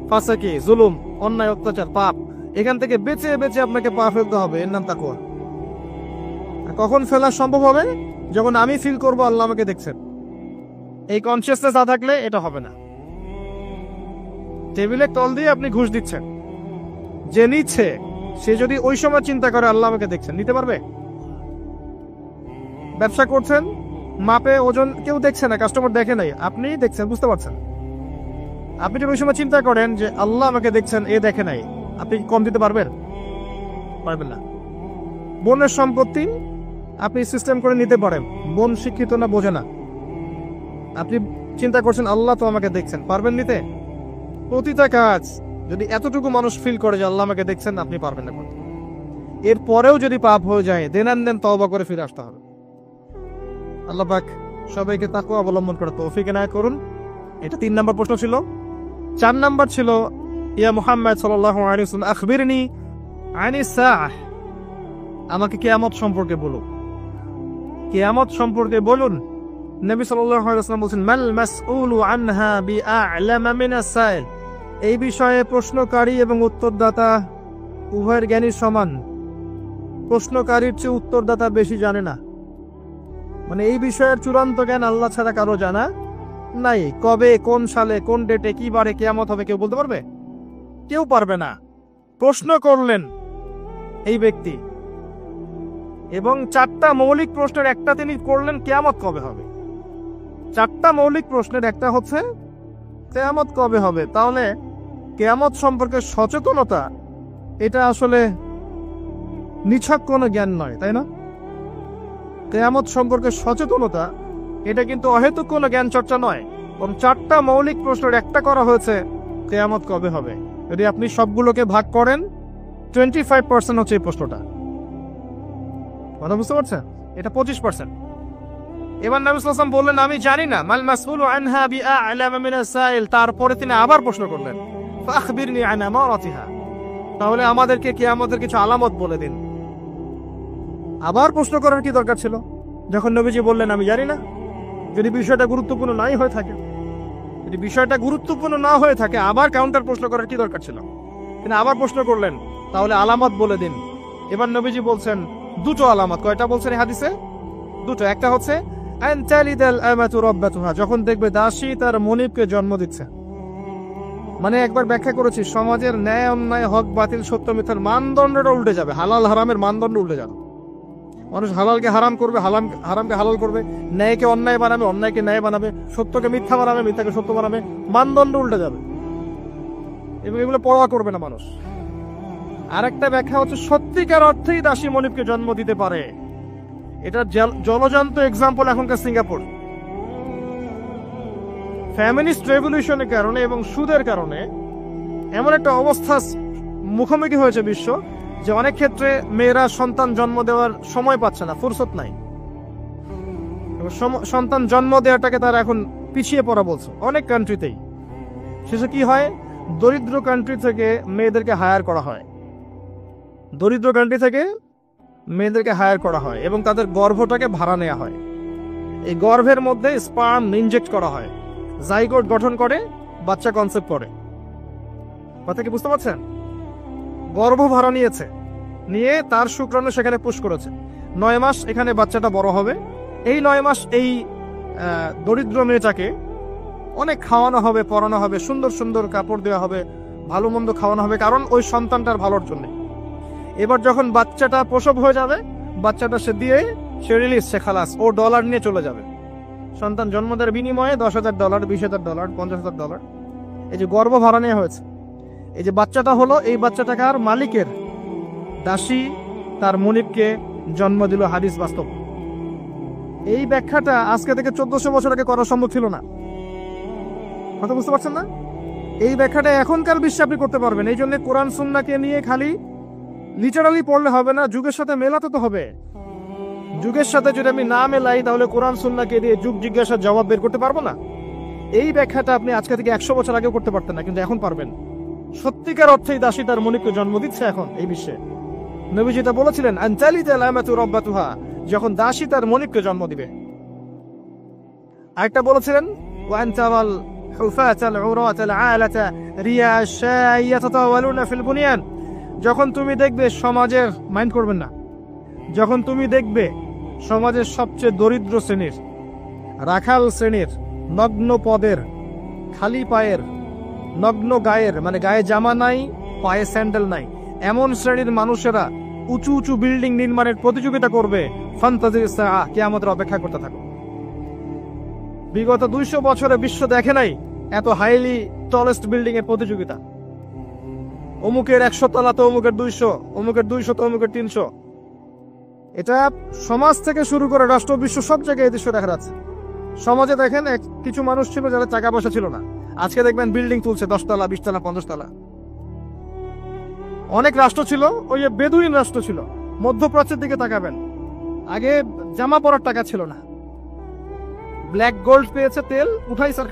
ফাসাকি, জুলুম, অন্যায়, অত্যাচার, পাপ। এখান থেকে বেঁচে বেঁচে আপনাকে পা ফেলতে হবে, এর নাম তাকওয়া। কখন ফেলা সম্ভব হবে? যখন আমি ফিল করব আল্লাহ আমাকে দেখছেন। এই কনসিয়াসনেস না থাকলে এটা হবে না। টেবিলে তল দিয়ে আপনি ঘুষ দিচ্ছেন, যে নিচ্ছে সে যদি ওই সময় চিন্তা করে আল্লাহ আমাকে দেখছেন, নিতে পারবে? ব্যবসা করছেন, মাপে ওজন কেউ দেখছে না, কাস্টমার দেখে নাই, আপনি দেখছেন, বুঝতে পারছেন। আপনি যদি ওই সময় চিন্তা করেন যে আল্লাহ আমাকে দেখছেন, এ দেখে নাই, আপনি কম দিতে পারবেন? পারবেন না। বোনের সম্পত্তি আপনি সিস্টেম করে নিতে পারেন, বোন শিক্ষিত না, বোঝে না, আপনি চিন্তা করছেন আল্লাহ তো আমাকে দেখছেন, পারবেন নিতে? প্রতিটা কাজ যদি এতটুকু মানুষ ফিল করে যে আল্লাহ আমাকে দেখছেন, আপনি পারবেন না করতে। এরপরেও যদি পাপ হয়ে যায়, দেন তওবা করে ফিরে আসতে হবে। আল্লাহ পাক সবাইকে তাকওয়া অবলম্বন করে তৌফিক এনায়েত করুন। এটা 3 নম্বর প্রশ্ন ছিল। 4 নম্বর ছিল, ইয়া মুহাম্মদ সাল্লাল্লাহু আলাইহি ওয়াসাল্লাম আখবিরনি আনিস সাআহ, আমাকে কিয়ামত সম্পর্কে বলুন, কিয়ামত সম্পর্কে বলুন। নবী সাল্লাল্লাহু আলাইহি ওয়াসাল্লাম বলেন, মাল মাসউলু আনহা বিআ'লামা মিনাস সাইল, এই বিষয়ে প্রশ্নকারী এবং উত্তরদাতা উভয়ের জ্ঞানী সমান। প্রশ্নকারীর চেয়ে উত্তরদাতা বেশি জানে না। মানে এই বিষয়ের চূড়ান্ত জ্ঞান আল্লাহ ছাড়া কারো জানা নাই। কবে, কোন সালে, কোন ডেটে, কি বারে কিয়ামত হবে কেউ বলতে পারবে? কেউ পারবে না। প্রশ্ন করলেন এই ব্যক্তি, এবং 4টা মৌলিক প্রশ্নের একটা তিনি করলেন, কিয়ামত কবে হবে। 4টা মৌলিক প্রশ্নের একটা হচ্ছে কিয়ামত কবে হবে। তাহলে কিয়ামত সম্পর্কে সচেতনতা, এটা আসলে নিছক কোনো জ্ঞান নয়, তাই না? কিয়ামত সম্পর্কে সচেতনতা এটা কিন্তু অহেতুক কোনো জ্ঞান চর্চা নয়। 4টা মৌলিক প্রশ্নের একটা করা হয়েছে, কিয়ামত কবে হবে। যদি আপনি সবগুলোকে ভাগ করেন, 25% হচ্ছে এই প্রশ্নটা। কথা বুঝতে পারছেন? এটা 25%। এবার নবী সাল্লাল্লাহু আলাইহি ওয়াসাল্লাম বললেন, আমি জানি না, মাল মাসউলু আনহা বিআ'লামা মিনাস সাইল। তারপরে তিনি আবার প্রশ্ন করলেন, ফাখবিরনি আন আমারাতিহা, তাহলে আমাদেরকে কিয়ামতের কিছু আলামত বলে দিন। আবার প্রশ্ন করার কি দরকার ছিল, যখন নবীজি বললেন আমি জানি না? যদি বিষয়টা গুরুত্বপূর্ণ নাই হয়ে থাকে, যদি বিষয়টা গুরুত্বপূর্ণ না হয়ে থাকে, আবার কাউন্টার প্রশ্ন করার কি দরকার ছিল? তিনি আবার প্রশ্ন করলেন, তাহলে আলামত বলে দিন। এবার নবীজি বলছেন 2টো আলামত। কয়টা বলছেন এই হাদিসে? 2টো। একটা হচ্ছে আন তালিদাল আমাতু রাব্বাতুহা, যখন দেখবে দাসী তার মনিবকে জন্ম দিচ্ছে। মানে একবার ব্যাখ্যা করেছি, সমাজের ন্যায় অন্যায়, হক বাতিল, সত্য মিথ্যার মানদণ্ডটা উল্টে যাবে, হালাল হারামের মানদণ্ড উল্টে যাবে। মানুষ হালালকে হারাম করবে, হারামকে হালাল করবে, ন্যায়কে অন্যায় বানাবে, অন্যায়কে ন্যায় বানাবে, সত্যকে মিথ্যা বানাবে, মিথ্যাকে সত্য বানাবে, মানদণ্ড উল্টে যাবে, এবং এগুলো পরোয়া করবে না মানুষ। আর একটা ব্যাখ্যা হচ্ছে সত্যিকার অর্থেই দাসী মনিবকে জন্ম দিতে পারে। এটা জলজান্ত এক্সাম্পল এখনকার সিঙ্গাপুর। ফ্যামিলিস্ট রেভলিউশনের কারণে এবং সুদের কারণে এমন একটা অবস্থা মুখোমুখি হয়েছে বিশ্ব, যে অনেক ক্ষেত্রে মেয়েরা সন্তান জন্ম দেওয়ার সময় পাচ্ছে না, ফুরসত নাই। সন্তান জন্ম দেওয়াটাকে তারা এখন পিছিয়ে পড়া বলছে অনেক কান্ট্রিতেই। শেষে কি হয়, দরিদ্র কান্ট্রি থেকে মেয়েদেরকে হায়ার করা হয়, দরিদ্র কান্ট্রি থেকে মেয়েদেরকে হায়ার করা হয়, এবং তাদের গর্ভটাকে ভাড়া নেওয়া হয়। এই গর্ভের মধ্যে স্পার্ম ইনজেক্ট করা হয়, জাইগোট গঠন করে, বাচ্চা কনসেপ্ট করে। কথা কি বুঝতে পারছেন? গর্ভ ভাড়া নিয়েছে, নিয়ে তার শুক্রাণু সেখানে পুশ করেছে। 9 মাস এখানে বাচ্চাটা বড় হবে। এই 9 মাস এই দরিদ্র মেয়েটাকে অনেক খাওয়ানো হবে, পড়ানো হবে, সুন্দর সুন্দর কাপড় দেওয়া হবে, ভালো মন্দ খাওয়ানো হবে, কারণ ওই সন্তানটার ভালোর জন্য। এবার যখন বাচ্চাটা প্রসব হয়ে যাবে, বাচ্চাটা সে রিলিজ, সে খালাস, ও ডলার নিয়ে চলে যাবে। সন্তান জন্ম দেওয়ার বিনিময়ে $10,000, $20,000, $50,000, এই যে গর্ভ ভাড়া নেওয়া হয়েছে। এই যে বাচ্চাটা হলো, এই বাচ্চাটাকে আর মালিকের, দাসী তার মনিবকে জন্ম দিল। হাদিস বাস্তব। এই ব্যাখ্যাটা আজকে থেকে 1400 বছর আগে করা সম্ভব ছিল না। কথা বুঝতে পারছেন না? এই ব্যাখ্যাটা এখনকার বিশ্বে আপনি করতে পারবেন। এই জন্য কোরআন সুন্নাহকে নিয়ে খালি লিটারালি পড়লে হবে না, যুগের সাথে মেলাতে তো হবে। যুগের সাথে যদি আমি না মেলাই, তাহলে কোরআন সুন্নাহকে দিয়ে যুগ জিজ্ঞাসার জবাব বের করতে পারবো না। এই ব্যাখ্যাটা আপনি আজকে থেকে 100 বছর আগেও করতে পারতেন না, কিন্তু এখন পারবেন। সত্যিকার অর্থেই দাসী তার মনিবকে জন্ম দিচ্ছে এখন এই বিশ্বে। নবীজি তা বলেছিলেন, আনতালিদাল আমাতু রাব্বাতুহা, যখন দাসী তার মনিবকে জন্ম দিবে। আরেকটা বলেছিলেন, وأن ترى الحفاة العراة العالة رياء الشاء يتطاولون في البنيان যখন তুমি দেখবে সমাজের মাইন্ড করবেন না যখন তুমি দেখবে সমাজের সবচেয়ে দরিদ্র শ্রেণীর রাখাল শ্রেণীর নগ্ন পদের খালি পায়ের নগ্ন গায়ের মানে গায়ে জামা নাই পায়ে স্যান্ডেল নাই এমন শ্রেণীর মানুষেরা উঁচু উঁচু বিল্ডিং নির্মাণের প্রতিযোগিতা করবে ফান্তাজির সাআ কিয়ামতের অপেক্ষা করতে থাকো বিগত 200 বছরে বিশ্ব দেখে নাই এত হাইলি টলেস্ট বিল্ডিং এর প্রতিযোগিতা অমুকের 100 তলা তো অমুকের 200 অমুকের 200 তো অমুকের 300 এটা সমাজ থেকে শুরু করে রাষ্ট্র বিশ্ব সব জায়গায় এই দৃশ্য দেখা যাচ্ছে সমাজে দেখেন কিছু মানুষ ছিল যারা টাকা পয়সা ছিল না আজকে দেখবেন বিল্ডিং তুলছে 10 তলা 20 তলা 50 তলা অনেক রাষ্ট্র ছিল ওই যে বেদুইন রাষ্ট্র ছিল মধ্যপ্রাচ্যের দিকে তাকাবেন আগে জামা পরার টাকা ছিল না ব্ল্যাক গোল্ড পেয়েছে তেল উঠাইছে আর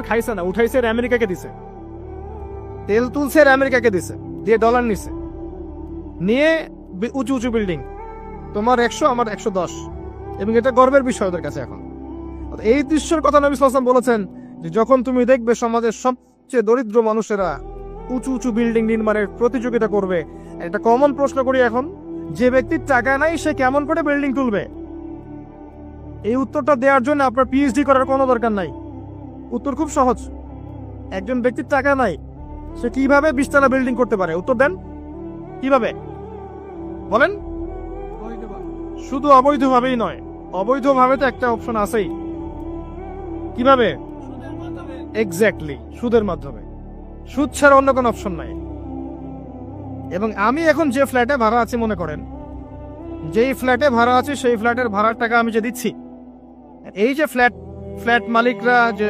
খাইছে না উঠাইছে আমেরিকাকে দিছে তেল তুলছে আমেরিকাকে দিছে দিয়ে ডলার নিছে নিয়ে উঁচু উঁচু বিল্ডিং তোমার 100 আমার 110 এবং এটা গর্বের বিষয় ওদের কাছে এখন এই দৃশ্যের কথা নবী সাল্লাল্লাহু আলাইহি ওয়াসাল্লাম বলেছেন যে যখন তুমি দেখবে সমাজের সবচেয়ে দরিদ্র মানুষেরা উঁচু উঁচু বিল্ডিং নির্মাণের প্রতিযোগিতা করবে একটা কমন প্রশ্ন করি এখন যে ব্যক্তির টাকা নাই সে কেমন করে বিল্ডিং তুলবে এই উত্তরটা দেওয়ার জন্য আপনার পিএইচডি করার কোনো দরকার নাই উত্তর খুব সহজ একজন ব্যক্তির টাকা নাই সে কিভাবে 20 তলা বিল্ডিং করতে পারে উত্তর দেন কিভাবে বলেন শুধু অবৈধভাবেই নয় অবৈধভাবে তো একটা অপশন আছেই কিভাবে এক্স্যাক্টলি সুদের মাধ্যমে সুদ ছাড়া অন্য কোনো অপশন নাই এবং আমি এখন যে ফ্ল্যাটে ভাড়া আছি মনে করেন যেই ফ্ল্যাটে ভাড়া আছে সেই ফ্ল্যাটের ভাড়ার টাকা আমি যে দিচ্ছি এই যে ফ্ল্যাট মালিকরা যে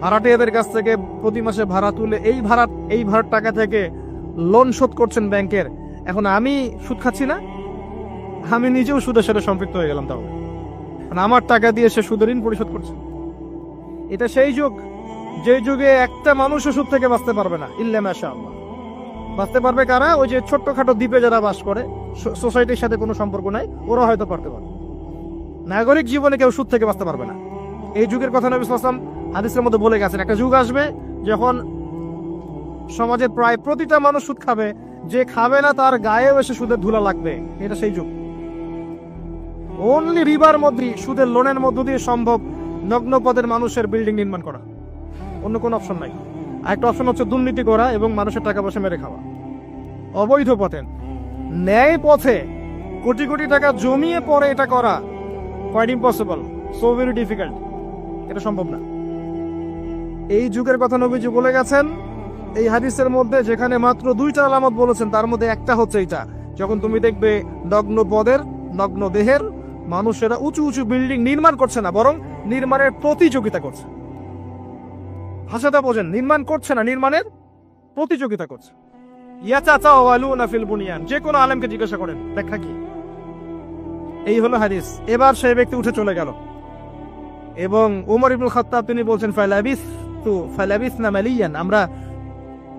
ভাড়াটিয়াদের কাছ থেকে প্রতি মাসে ভাড়া তুলে এই ভাড়ার টাকা থেকে লোন শোধ করছেন ব্যাংকের এখন আমি সুদ খাচ্ছি না আমি নিজেও সুদের সাথে সম্পৃক্ত হয়ে গেলাম তাহলে আমার টাকা দিয়ে সে সুদের ঋণ পরিশোধ করছে এটা সেই যুগ যে যুগে একটা মানুষও সুদ থেকে বাঁচতে পারবে না ইল্লা মাশাআল্লাহ বাঁচতে পারবে কারা ওই যে ছোট্টখাটো দ্বীপে যারা বাস করে সোসাইটির সাথে কোনো সম্পর্ক নাই ওরা হয়তো পারতে পারে নাগরিক জীবনে কেউ সুদ থেকে বাঁচতে পারবে না এই যুগের কথা নবী সাল্লাল্লাহু আলাইহি ওয়াসাল্লাম হাদিসের মধ্যে বলে গেছেন একটা যুগ আসবে যখন সমাজের প্রায় প্রতিটা মানুষ সুদ খাবে যে খাবে না তার গায়েও এসে সুদের ধুলা লাগবে এটা সেই যুগ অনলি রিবার মধ্যে সুদের লোনের মধ্য দিয়ে সম্ভব নগ্ন পদের মানুষের বিল্ডিং নির্মাণ করা অন্য কোনো অপশন নাই আরেকটা অপশন হচ্ছে দুর্নীতি করা এবং মানুষের টাকা পয়সা মেরে খাওয়া অবৈধ পথে ন্যায় পথে কোটি কোটি টাকা জমিয়ে পরে এটা করা quite impossible so very difficult এটা সম্ভব না এই যুগের কথা নবীজি বলে গেছেন এই হাদিসের মধ্যে যেখানে মাত্র 2টা আলামত বলেছেন তার মধ্যে একটা হচ্ছে এটা যখন তুমি দেখবে নগ্ন পদের নগ্ন দেহের মানুষেরা উঁচু উঁচু বিল্ডিং নির্মাণ করছে না বরং নির্মাণের প্রতিযোগিতা করছে ভাষাটা বোঝেন নির্মাণ করছে না নির্মাণের প্রতিযোগিতা করছে ইয়াতাতাওয়ালুনা ফিল বুনিয়ান যে কোনো আলেমকে জিজ্ঞাসা করেন ব্যাখ্যা কি এই হলো হাদিস এবার সেই ব্যক্তি উঠে চলে গেল এবং ওমর ইবনুল খাত্তাব তিনি বলছেন ফালাবিসনা মালিয়ান আমরা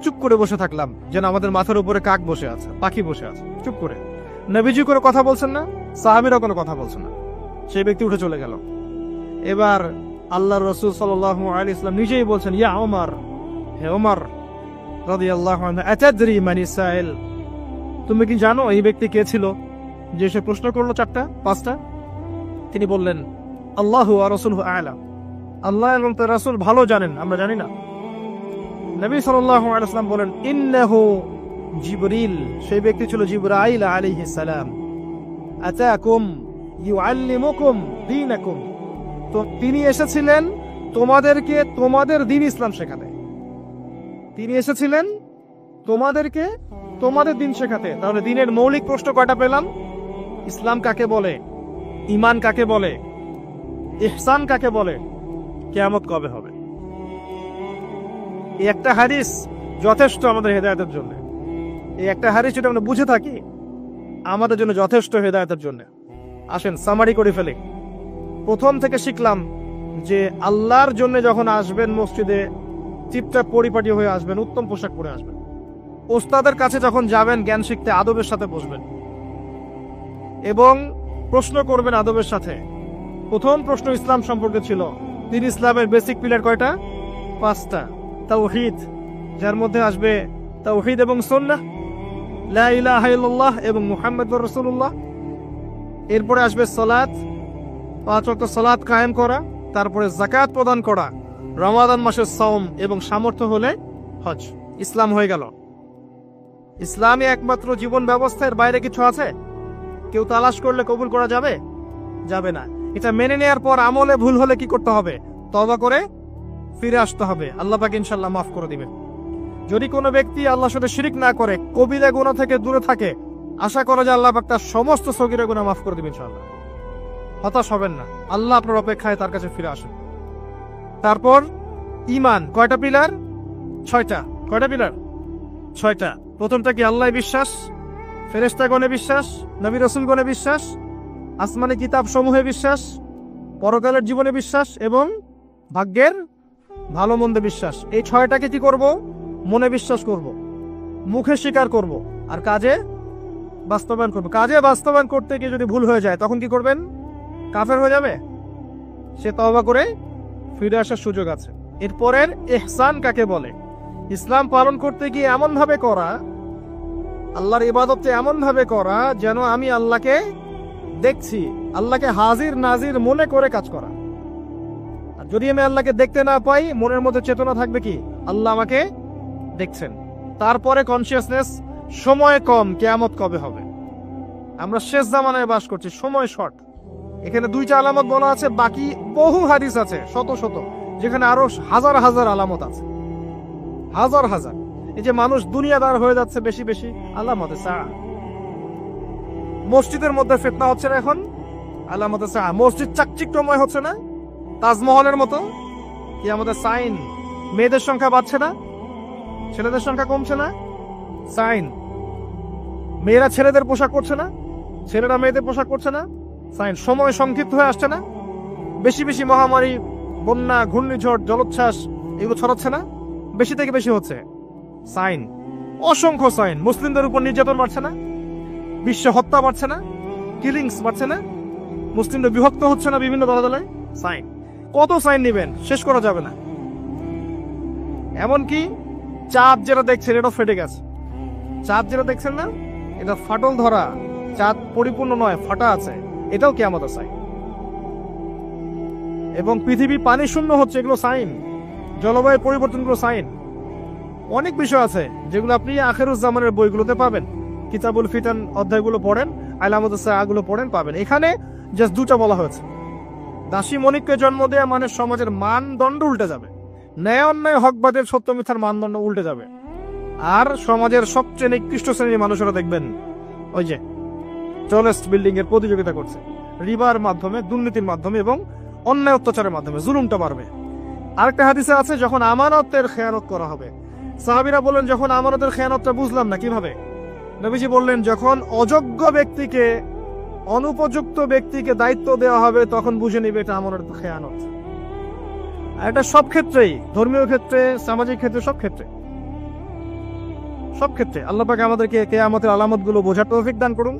চুপ করে বসে থাকলাম যেন আমাদের মাথার উপরে কাক বসে আছে পাখি বসে আছে চুপ করে নবীজি কোনো কথা বলছেন না সাহাবীরা কোনো কথা বলছেন না সেই ব্যক্তি উঠে চলে গেল এবার আল্লাহর রাসূল সাল্লাল্লাহু আলাইহি ওয়াসাল্লাম নিজেই বলছেন ইয়া ওমর হে ওমর রাদিয়াল্লাহু আনহু আতাদরি মান ইসাইল তুমি কি জানো এই ব্যক্তি কে ছিল যে সে প্রশ্ন করলো 4টা 5টা তিনি বললেন আল্লাহু ওয়া রাসূলুহু আ'লাম আল্লাহ এবং তার রাসূল ভালো জানেন আমরা জানি না নবী সাল্লাল্লাহু আলাইহি ওয়াসাল্লাম বলেন ইন্নাহু জিবরিল সেই ব্যক্তি ছিল জিবরাইল আলাইহিস সালাম আতাকুম ইউআল্লিমুকুম দীনাকুম তো তিনি এসেছিলেন তোমাদেরকে তোমাদের দ্বীন ইসলাম শেখাতে তিনি এসেছিলেন তোমাদেরকে তোমাদের দ্বীন শেখাতে তাহলে দ্বীনের মৌলিক প্রশ্ন কয়টা পেলাম ইসলাম কাকে বলে ঈমান কাকে বলে ইহসান কাকে বলে কিয়ামত কবে হবে এই একটা হাদিস যথেষ্ট আমাদের হেদায়েতের জন্য এই একটা হাদিস যদি আমরা বুঝে থাকি আমাদের জন্য যথেষ্ট হেদায়েতের জন্য আসেন সামারি করে ফেলি প্রথম থেকে শিখলাম যে আল্লাহর জন্য যখন আসবেন মসজিদে চিপচাপ পরিপাটি হয়ে আসবেন উত্তম পোশাক পরে আসবেন ওস্তাদের কাছে যখন যাবেন জ্ঞান শিখতে আদবের সাথে বসবেন এবং প্রশ্ন করবেন আদবের সাথে প্রথম প্রশ্ন ইসলাম সম্পর্কে ছিল, তিন ইসলামের বেসিক পিলার কয়টা? 5টা। তাওহীদ, যার মধ্যে আসবে তাওহীদ এবং সুন্নাহ, লা ইলাহা ইল্লাল্লাহ এবং মুহাম্মাদুর রাসূলুল্লাহ। এরপরে আসবে সালাত, 5 ওয়াক্ত সালাত কায়েম করা, তারপরে যাকাত প্রদান করা, রমাদান মাসের সাওম এবং সামর্থ্য হলে হজ। ইসলাম হয়ে গেল। ইসলামী একমাত্র জীবন ব্যবস্থার বাইরে কিছু আছে? কেউ তালাশ করলে কবুল করা যাবে? যাবে না। এটা মেনে নেয়ার পর আমলে ভুল হলে কি করতে হবে? তওবা করে ফিরে আসতে হবে। আল্লাহ পাক ইনশাআল্লাহ মাফ করে দিবেন। যদি কোনো ব্যক্তি আল্লাহর সাথে শিরক না করে, কবিরা গুনাহ থেকে দূরে থাকে, আশা করা যায় আল্লাহ পাক তার সমস্ত সগীরা গুনাহ মাফ করে দিবেন ইনশাআল্লাহ। হতাশ হবেন না, আল্লাহ আপনার অপেক্ষায় তার কাছে ফিরে আসেন। তারপর ঈমান, কয়টা পিলার? 6টা। কয়টা পিলার? 6টা। প্রথমটা কি? আল্লাহ বিশ্বাস, ফেরেশতাগণে বিশ্বাস, নবী রাসূলগণে বিশ্বাস, আসমানি কিতাব সমূহে বিশ্বাস, পরকালের জীবনে বিশ্বাস এবং ভাগ্যের ভালো মন্দে বিশ্বাস। এই 6টাকে কি করব? মনে বিশ্বাস করব, মুখে স্বীকার করব, আর কাজে বাস্তবায়ন করব। কাজে বাস্তবায়ন করতে গিয়ে যদি ভুল হয়ে যায় তখন কি করবেন? কাফের হয়ে যাবে? সে তওবা করে ফিরে আসার সুযোগ আছে। এরপরের ইহসান কাকে বলে? ইসলাম পালন করতে গিয়ে এমন ভাবে করা, আল্লাহর ইবাদতে এমন ভাবে করা যেন আমি আল্লাহকে দেখছি, আল্লাহকে হাজির নাজির মনে করে কাজ করা। আর যদি আমি আল্লাহকে দেখতে না পাই, মনের মধ্যে চেতনা থাকবে কি? আল্লাহ আমাকে দেখছেন। তারপরে কনসিয়াসনেস, সময় কম, কিয়ামত কবে হবে। আমরা শেষ জামানায় বাস করছি, সময় শর্ট। এখানে 2টা আলামত বলা আছে, বাকি বহু হাদিস আছে শত শত, যেখানে আরো হাজার হাজার আলামত আছে, হাজার হাজার। এই যে মানুষ দুনিয়াদার হয়ে যাচ্ছে বেশি বেশি, আলামতে সা। মসজিদের মধ্যে ফিতনা হচ্ছে না এখন, আলামতে সা। মসজিদ চাকচিক্যময় হচ্ছে না, তাজমহলের মতো, কি আমাদের সাইন। মেয়েদের সংখ্যা বাড়ছে না, ছেলেদের সংখ্যা কমছে না, সাইন। মেয়েরা ছেলেদের পোশাক করছে না, ছেলেরা মেয়েদের পোশাক করছে না, সাইন। সময় সংক্ষিপ্ত হয়ে আসছে না, বেশি বেশি মহামারী, বন্যা, ঘূর্ণিঝড়, জলোচ্ছ্বাস এগুলো ছড়াচ্ছে না, বেশি থেকে বেশি হচ্ছে, সাইন। অসংখ্য সাইন। মুসলিমদের উপর নির্যাতন বাড়ছে না, বিশ্ব হত্যা বাড়ছে না, কিলিংস বাড়ছে না, মুসলিমদের বিভক্ত হচ্ছে না বিভিন্ন দলে, সাইন। কত সাইন নেবেন, শেষ করা যাবে না। এমনকি চাঁদ যেটা দেখছেন এটা ফেটে গেছে। চাঁদ যেটা দেখছেন না, এটা ফাটল ধরা, চাঁদ পরিপূর্ণ নয়, ফাটা আছে, এটাও কিয়ামতের সাইন। এবং পৃথিবী পানি শূন্য হচ্ছে, এগুলো সাইন। জলবায়ু পরিবর্তনগুলো সাইন। অনেক বিষয় আছে যেগুলো আপনি আখিরুজ্জামানের বইগুলোতে পাবেন। কিতাবুল ফিতান অধ্যায়গুলো পড়েন, আলামতুস সাআগুলো পড়েন, পাবেন। এখানে জাস্ট 2টা বলা হয়েছে। দাসী মনিককে জন্ম দেয়া মানে সমাজের মানদণ্ড উল্টে যাবে, ন্যায় অন্যায় হকবাদের সত্য মিথ্যার মানদণ্ড উল্টে যাবে। আর সমাজের সবচেয়ে নিকৃষ্ট শ্রেণীর মানুষেরা দেখবেন ওই যে টলেস্ট বিল্ডিং এর প্রতিযোগিতা করছে, রিবার মাধ্যমে, দুর্নীতির মাধ্যমে এবং অন্যায় অত্যাচারের মাধ্যমে জুলুমটা বাড়বে। আরেকটা হাদিসে আছে, যখন আমানতের খেয়ানত করা হবে, সাহাবীরা বললেন যখন আমানতের খেয়ানতটা বুঝলাম না কিভাবে। নবীজি বললেন যখন অযোগ্য ব্যক্তিকে, অনুপযুক্ত ব্যক্তিকে দায়িত্ব দেওয়া হবে তখন বুঝে নিবে এটা আমানতের খেয়ানত। আর এটা সব ক্ষেত্রেই, ধর্মীয় ক্ষেত্রে, সামাজিক ক্ষেত্রে, সব ক্ষেত্রে, সব ক্ষেত্রে। আল্লাহ পাক আমাদেরকে কিয়ামতের আলামতগুলো বোঝার তৌফিক দান করুন।